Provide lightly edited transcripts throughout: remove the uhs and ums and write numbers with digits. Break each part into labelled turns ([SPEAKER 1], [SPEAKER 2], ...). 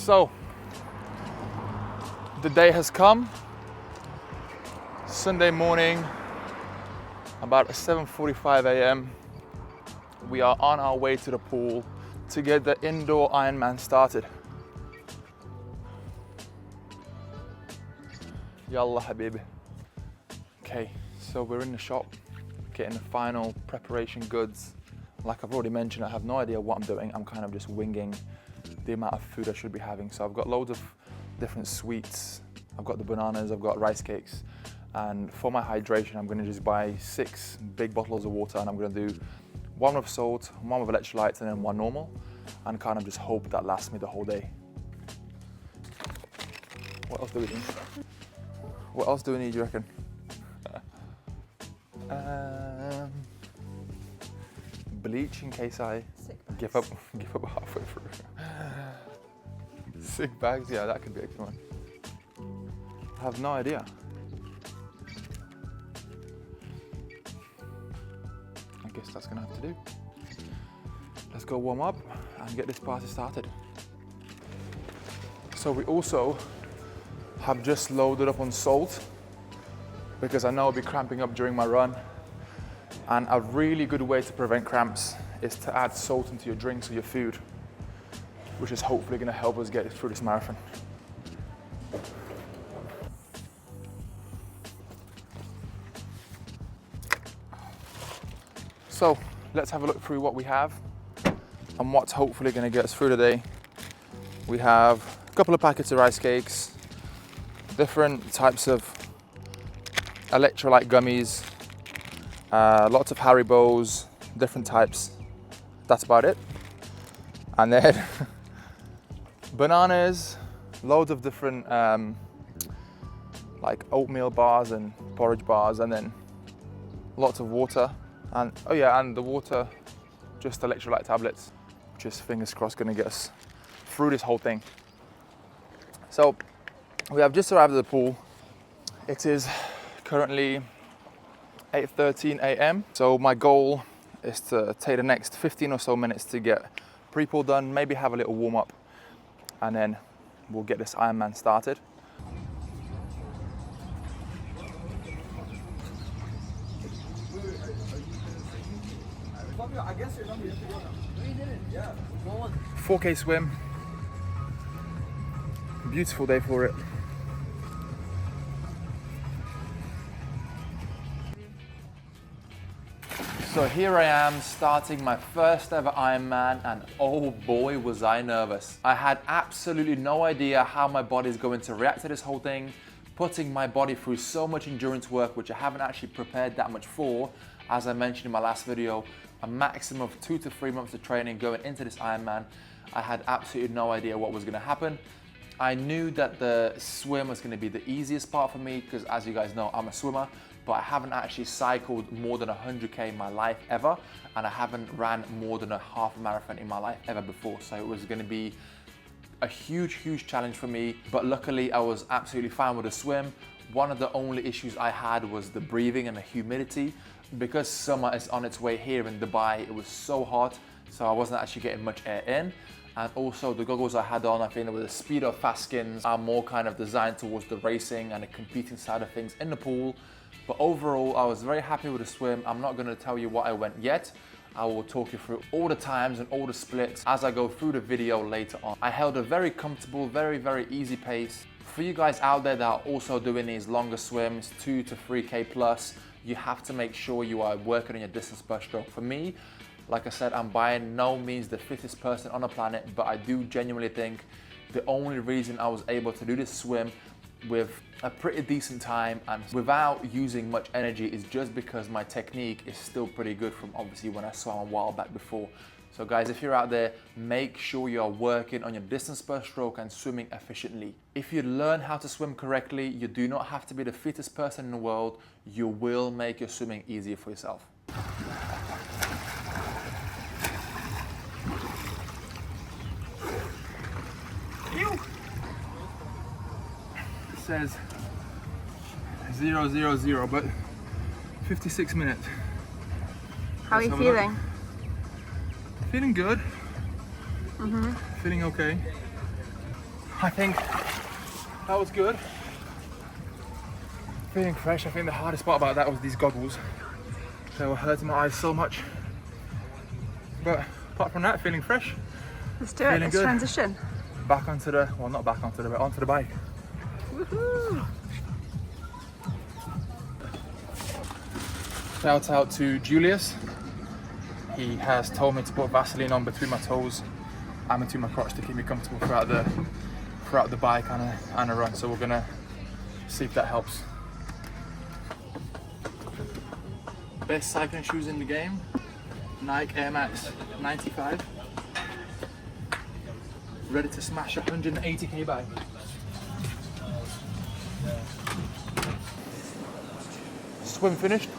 [SPEAKER 1] So, the day has come. Sunday morning, about 7:45 a.m. We are on our way to the pool to get the indoor Ironman started. Yallah habibi. Okay, so we're in the shop getting the final preparation goods. Like I've already mentioned, I have no idea what I'm doing. I'm kind of just winging the amount of food I should be having. So I've got loads of different sweets. I've got the bananas, I've got rice cakes. And for my hydration, I'm gonna just buy 6 big bottles of water, and I'm gonna do 1 with salt, 1 with electrolytes, and then 1 normal, and kind of just hope that lasts me the whole day. What else do we need? What else do we need, you reckon? Bleach in case I give up halfway through. Sick bags, yeah, that could be a good one. I have no idea. I guess that's gonna have to do. Let's go warm up and get this party started. So we also have just loaded up on salt because I know I'll be cramping up during my run. And a really good way to prevent cramps is to add salt into your drinks or your food, which is hopefully gonna help us get through this marathon. So let's have a look through what we have and what's hopefully gonna get us through the day. We have a couple of packets of rice cakes, different types of electrolyte gummies, lots of Haribos, different types. That's about it. And then bananas, loads of different like oatmeal bars and porridge bars, and then lots of water. And oh yeah, and the water, just electrolyte tablets, just fingers crossed gonna get us through this whole thing. So we have just arrived at the pool. It is currently 8:13 a.m. So my goal is to take the next 15 or so minutes to get pre-pool done, maybe have a little warm up, and then we'll get this Ironman started.
[SPEAKER 2] I guess you're not here. No, you didn't. Yeah.
[SPEAKER 1] 4K swim. Beautiful day for it. So here I am starting my first ever Ironman, and oh boy was I nervous. I had absolutely no idea how my body's going to react to this whole thing, putting my body through so much endurance work which I haven't actually prepared that much for. As I mentioned in my last video, a maximum of 2 to 3 months of training going into this Ironman. I had absolutely no idea what was going to happen. I knew that the swim was going to be the easiest part for me because, as you guys know, I'm a swimmer, but I haven't actually cycled more than 100k in my life ever, and I haven't ran more than a half marathon in my life ever before. So it was going to be a huge challenge for me, but luckily I was absolutely fine with the swim. One of the only issues I had was the breathing and the humidity. Because summer is on its way here in Dubai, it was so hot, so I wasn't actually getting much air in. And also the goggles I had on, I think with the Speedo Fast Skins, are more kind of designed towards the racing and the competing side of things in the pool. But overall, I was very happy with the swim. I'm not going to tell you what I went yet. I will talk you through all the times and all the splits as I go through the video later on. I held a very comfortable, very easy pace. For you guys out there that are also doing these longer swims, 2 to 3K plus, you have to make sure you are working on your distance per stroke. For me, like I said, I'm by no means the fittest person on the planet, but I do genuinely think the only reason I was able to do this swim with a pretty decent time and without using much energy is just because my technique is still pretty good from obviously when I swam a while back before. So guys, if you're out there, make sure you're working on your distance per stroke and swimming efficiently. If you learn how to swim correctly, you do not have to be the fittest person in the world. You will make your swimming easier for yourself. It says 0:00, but 56 minutes.
[SPEAKER 3] How are you feeling?
[SPEAKER 1] Feeling good. Feeling okay. I think that was good. Feeling fresh. I think the hardest part about that was these goggles. They were hurting my eyes so much. But apart from that, feeling fresh.
[SPEAKER 3] Let's do it. Let's
[SPEAKER 1] good.
[SPEAKER 3] transition.
[SPEAKER 1] Back onto the, well, not back onto the, but onto the bike.
[SPEAKER 3] Woohoo!
[SPEAKER 1] Shout out to Julius. He has told me to put Vaseline on between my toes and between my crotch to keep me comfortable throughout the bike and a run. So we're gonna see if that helps. Best cycling shoes in the game, Nike Air Max 95. Ready to smash a 180k bike. Swim finished.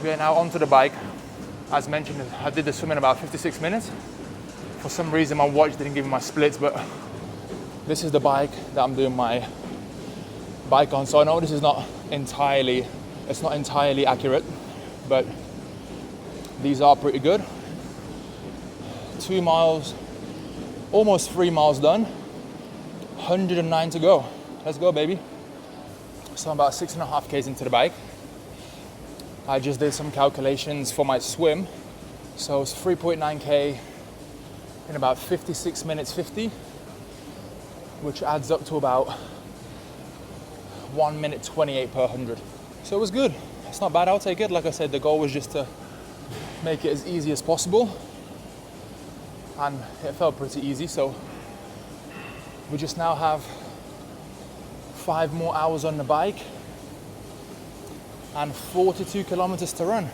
[SPEAKER 1] We are now onto the bike. As mentioned, I did the swim in about 56 minutes. For some reason my watch didn't give me my splits, but this is the bike that I'm doing my bike on. So I know this is not entirely accurate, but these are pretty good. 2 miles, almost 3 miles done, 109 to go. Let's go, baby. So I'm about 6.5 k's into the bike. I just did some calculations for my swim. So it's 3.9k in about 56 minutes 50, which adds up to about 1 minute 28 per 100. So it was good. It's not bad, I'll take it. Like I said, the goal was just to make it as easy as possible. And it felt pretty easy, so we just now have 5 more hours on the bike and 42 kilometers to run.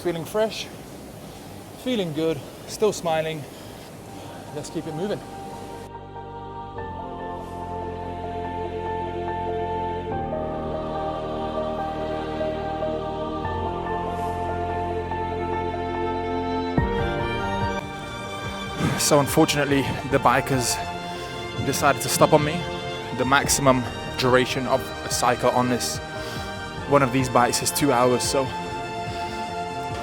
[SPEAKER 1] Feeling fresh, feeling good, still smiling. Let's keep it moving. So unfortunately, the bike has decided to stop on me. The maximum duration of a cycle on this one of these bikes is 2 hours. So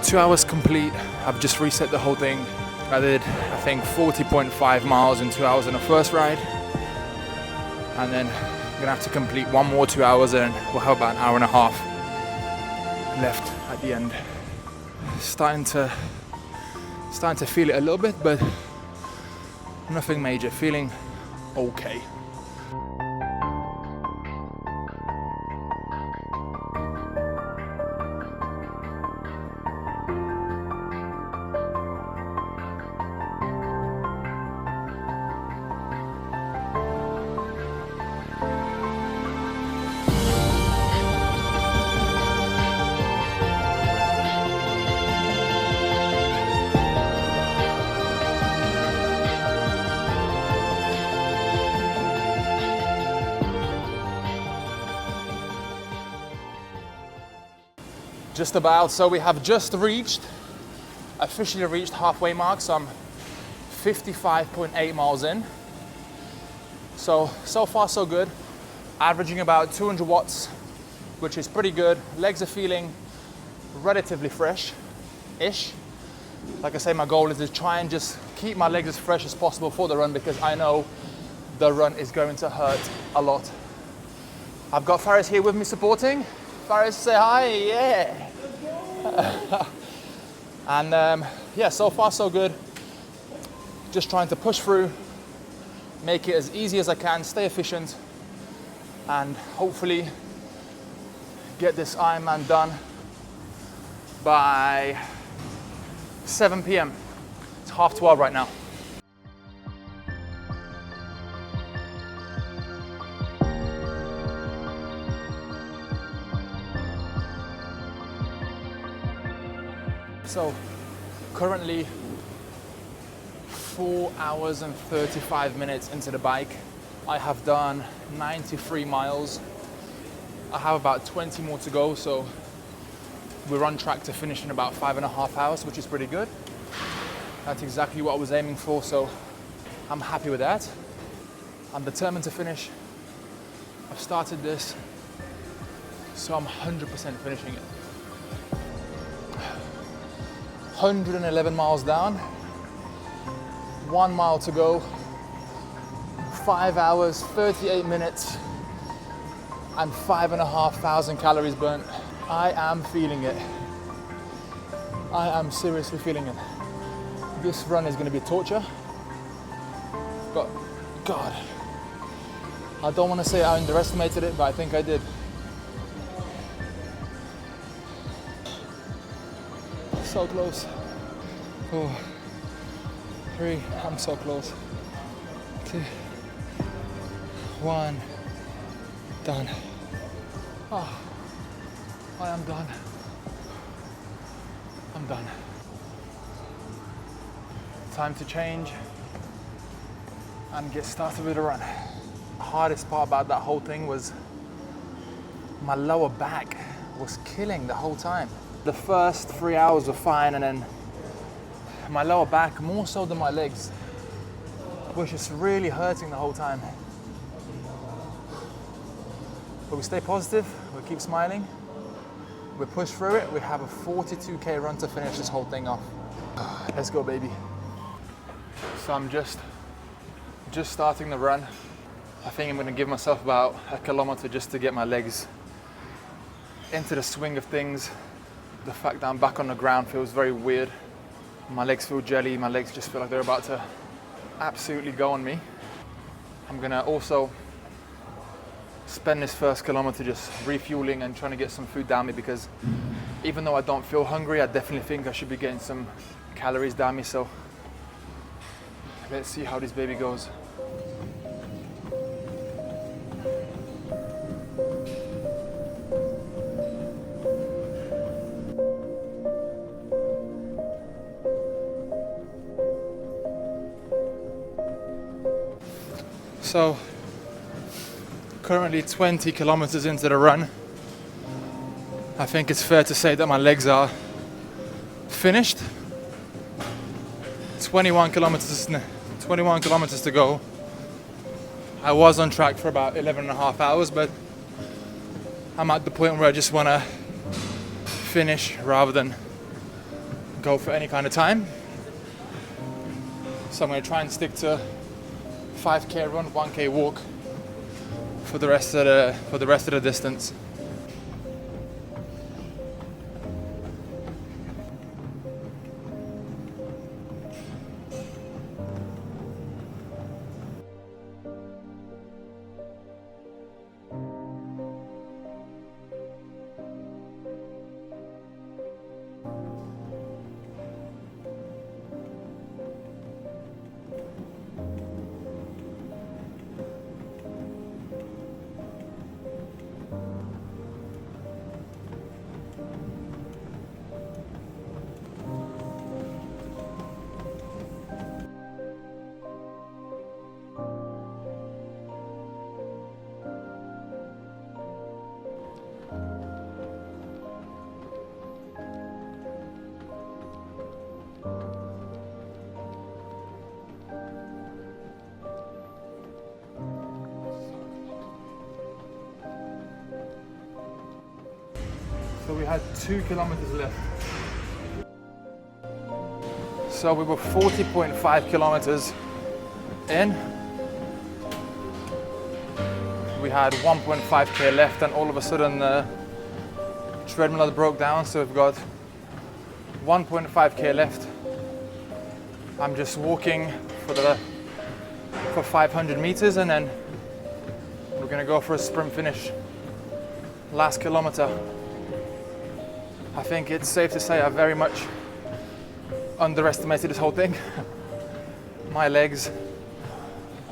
[SPEAKER 1] 2 hours complete. I've just reset the whole thing. I did, I think, 40.5 miles in 2 hours on the first ride. And then I'm gonna have to complete one more 2 hours and we'll have about an hour and a half left at the end. Starting to feel it a little bit, but nothing major, feeling okay. Just about, so we have just officially reached halfway mark, so I'm 55.8 miles in. So far so good. Averaging about 200 watts, which is pretty good. Legs are feeling relatively fresh-ish. Like I say, my goal is to try and just keep my legs as fresh as possible for the run, because I know the run is going to hurt a lot. I've got Faris here with me supporting. Faris, say hi, yeah. And yeah, so far so good. Just trying to push through, make it as easy as I can, stay efficient, and hopefully get this Ironman done by 7 p.m. It's 12:30 right now. So currently 4 hours and 35 minutes into the bike. I have done 93 miles. I have about 20 more to go, so we're on track to finish in about 5.5 hours, which is pretty good. That's exactly what I was aiming for, so I'm happy with that. I'm determined to finish. I've started this, so I'm 100% finishing it. 111 miles down, 1 mile to go, 5 hours, 38 minutes, and 5,500 calories burnt. I am feeling it. I am seriously feeling it. This run is going to be torture, but God, I don't want to say I underestimated it, but I think I did. So close. Oh, 3, I'm so close. 2, 1, done. Oh, I am done. I'm done. Time to change and get started with a run. The hardest part about that whole thing was my lower back was killing the whole time. The first 3 hours were fine, and then my lower back, more so than my legs, was just really hurting the whole time. But we stay positive, we keep smiling, we push through it. We have a 42k run to finish this whole thing off. Let's go, baby. So I'm just starting the run. I think I'm gonna give myself about a kilometer just to get my legs into the swing of things. The fact that I'm back on the ground feels very weird. My legs feel jelly, my legs just feel like they're about to absolutely go on me. I'm gonna also spend this first kilometer just refueling and trying to get some food down me, because even though I don't feel hungry, I definitely think I should be getting some calories down me. So let's see how this baby goes. So currently 20 kilometers into the run. I think it's fair to say that my legs are finished. 21 kilometers to go. I was on track for about 11 and a half hours, but I'm at the point where I just want to finish rather than go for any kind of time. So I'm going to try and stick to 5k run, 1k walk for the rest of the distance. So we had 2 kilometers left. So we were 40.5 kilometers in. We had 1.5k left, and all of a sudden the treadmill had broke down, so we've got 1.5k left. I'm just walking for 500 meters, and then we're gonna go for a sprint finish. Last kilometer. I think it's safe to say I very much underestimated this whole thing. My legs,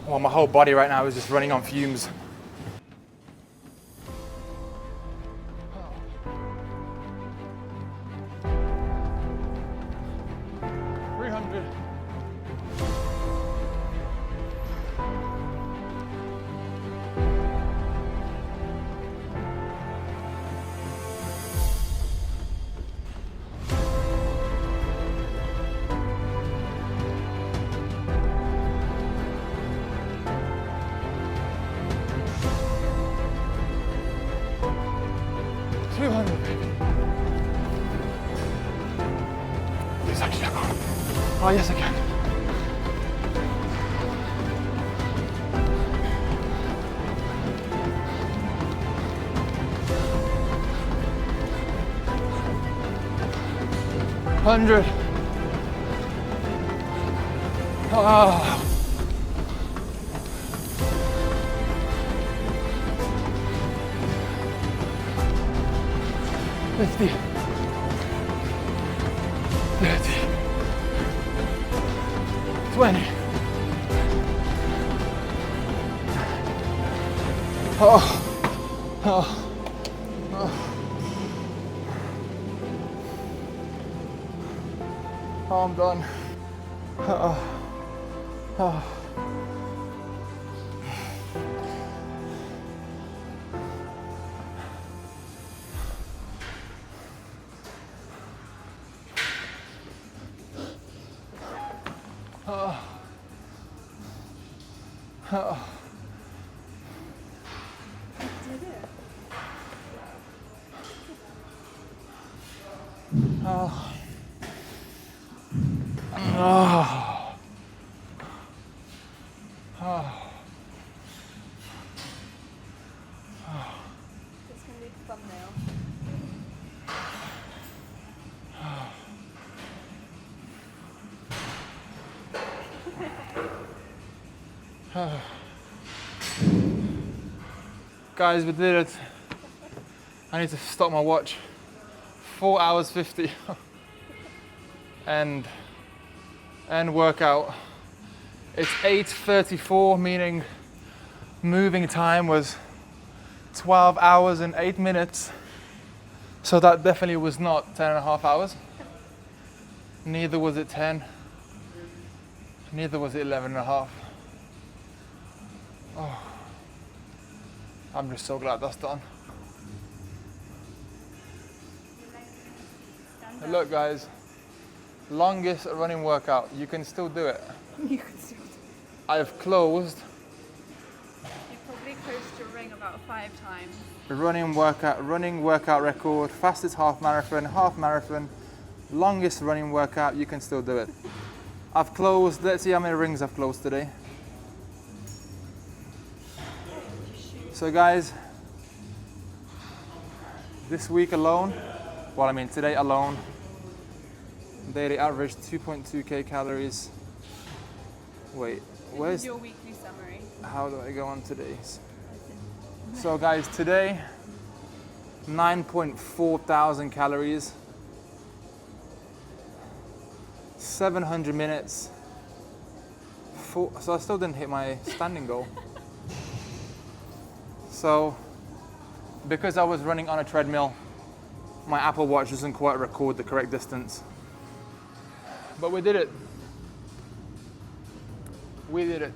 [SPEAKER 1] well, my whole body right now is just running on fumes. Yes, I can. Oh, yes, I can. 100. Ah. 50. 30. 20. Oh. Oh. Oh, I'm done.
[SPEAKER 3] This can be the thumbnail.
[SPEAKER 1] Guys, we did it. I need to stop my watch. 4 hours 50. and workout. It's 8:34, meaning moving time was 12 hours and 8 minutes. So that definitely was not 10 and a half hours. Neither was it 10. Neither was it 11 and a half. Oh. I'm just so glad that's done. Look guys, longest running workout, you can still do it.
[SPEAKER 3] You can still do it.
[SPEAKER 1] I've closed
[SPEAKER 3] You probably closed your ring about 5 times.
[SPEAKER 1] the running workout record, fastest half marathon, longest running workout, you can still do it. I've closed, let's see how many rings I've closed today. So guys, this week alone, well I mean today alone, daily average 2.2k calories. Wait, where's
[SPEAKER 3] your weekly summary?
[SPEAKER 1] How do I go on today's? So guys, today 9.4 thousand calories, 700 minutes, so I still didn't hit my standing goal. So because I was running on a treadmill, my Apple Watch doesn't quite record the correct distance. But we did it. We did it.